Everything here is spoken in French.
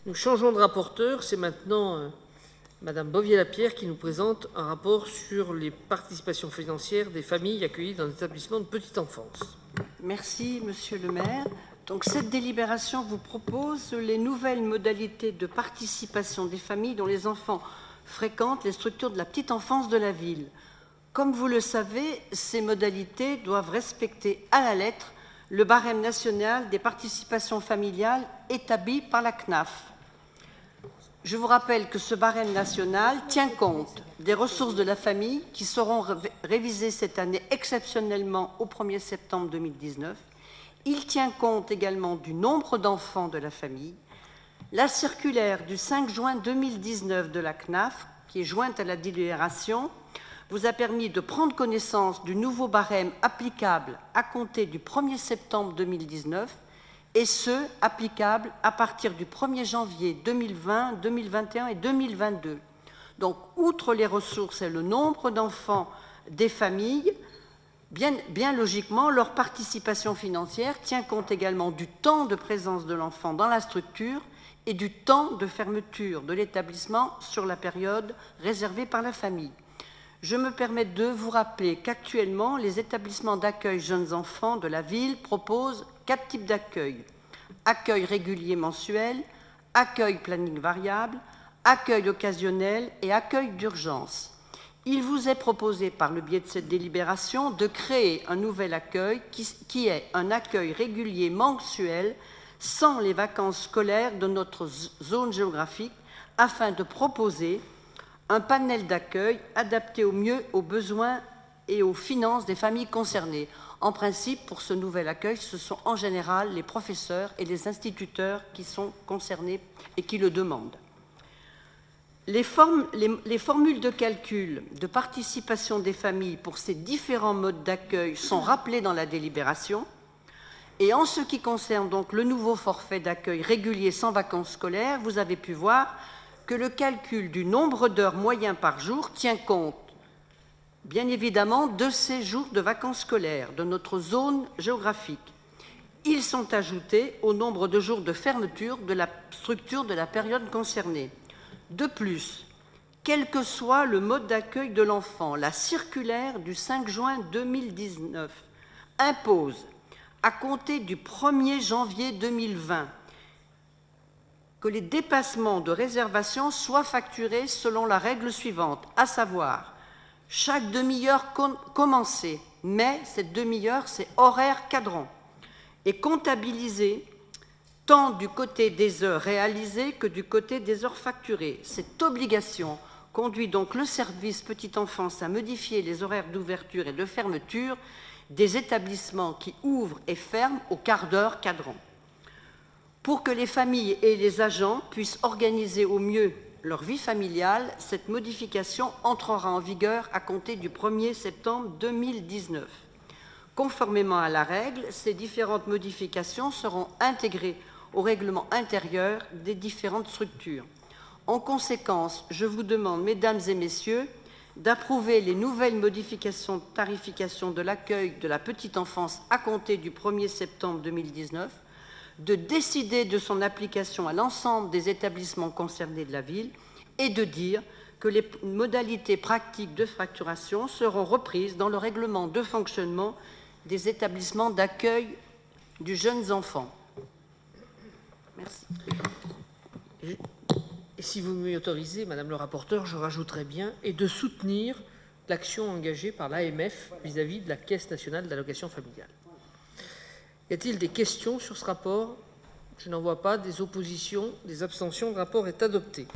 Nous changeons de rapporteur. C'est maintenant Madame Bovier-Lapierre qui nous présente un rapport sur les participations financières des familles accueillies dans des établissements de petite enfance. Merci, Monsieur le maire. Donc, cette délibération vous propose les nouvelles modalités de participation des familles dont les enfants fréquentent les structures de la petite enfance de la ville. Comme vous le savez, ces modalités doivent respecter à la lettre le barème national des participations familiales établi par la CNAF. Je vous rappelle que ce barème national tient compte des ressources de la famille qui seront révisées cette année exceptionnellement au 1er septembre 2019. Il tient compte également du nombre d'enfants de la famille. La circulaire du 5 juin 2019 de la CNAF, qui est jointe à la délibération, vous a permis de prendre connaissance du nouveau barème applicable à compter du 1er septembre 2019 et ce, applicable à partir du 1er janvier 2020, 2021 et 2022. Donc, outre les ressources et le nombre d'enfants des familles, bien logiquement, leur participation financière tient compte également du temps de présence de l'enfant dans la structure et du temps de fermeture de l'établissement sur la période réservée par la famille. Je me permets de vous rappeler qu'actuellement, les établissements d'accueil jeunes enfants de la ville proposent 4 types d'accueil. Accueil régulier mensuel, accueil planning variable, accueil occasionnel et accueil d'urgence. Il vous est proposé, par le biais de cette délibération, de créer un nouvel accueil qui est un accueil régulier mensuel sans les vacances scolaires de notre zone géographique afin de proposer un panel d'accueil adapté au mieux aux besoins et aux finances des familles concernées. En principe, pour ce nouvel accueil, ce sont en général les professeurs et les instituteurs qui sont concernés et qui le demandent. Les formules de calcul de participation des familles pour ces différents modes d'accueil sont rappelées dans la délibération. Et en ce qui concerne donc le nouveau forfait d'accueil régulier sans vacances scolaires, vous avez pu voir que le calcul du nombre d'heures moyen par jour tient compte, bien évidemment, de ces jours de vacances scolaires de notre zone géographique. Ils sont ajoutés au nombre de jours de fermeture de la structure de la période concernée. De plus, quel que soit le mode d'accueil de l'enfant, la circulaire du 5 juin 2019 impose, à compter du 1er janvier 2020, que les dépassements de réservation soient facturés selon la règle suivante, à savoir chaque demi-heure commencée, mais cette demi-heure, c'est horaire cadran, et comptabilisée tant du côté des heures réalisées que du côté des heures facturées. Cette obligation conduit donc le service petite enfance à modifier les horaires d'ouverture et de fermeture des établissements qui ouvrent et ferment au quart d'heure cadran. Pour que les familles et les agents puissent organiser au mieux leur vie familiale, cette modification entrera en vigueur à compter du 1er septembre 2019. Conformément à la règle, ces différentes modifications seront intégrées au règlement intérieur des différentes structures. En conséquence, je vous demande, mesdames et messieurs, d'approuver les nouvelles modifications de tarification de l'accueil de la petite enfance à compter du 1er septembre 2019, de décider de son application à l'ensemble des établissements concernés de la ville et de dire que les modalités pratiques de facturation seront reprises dans le règlement de fonctionnement des établissements d'accueil du jeunes enfants. Merci. Et si vous m'y autorisez, Madame le rapporteur, je rajouterais bien et de soutenir l'action engagée par l'AMF vis-à-vis de la Caisse nationale d'allocation familiale. Y a-t-il des questions sur ce rapport? Je n'en vois pas. Des oppositions, des abstentions. Le rapport est adopté.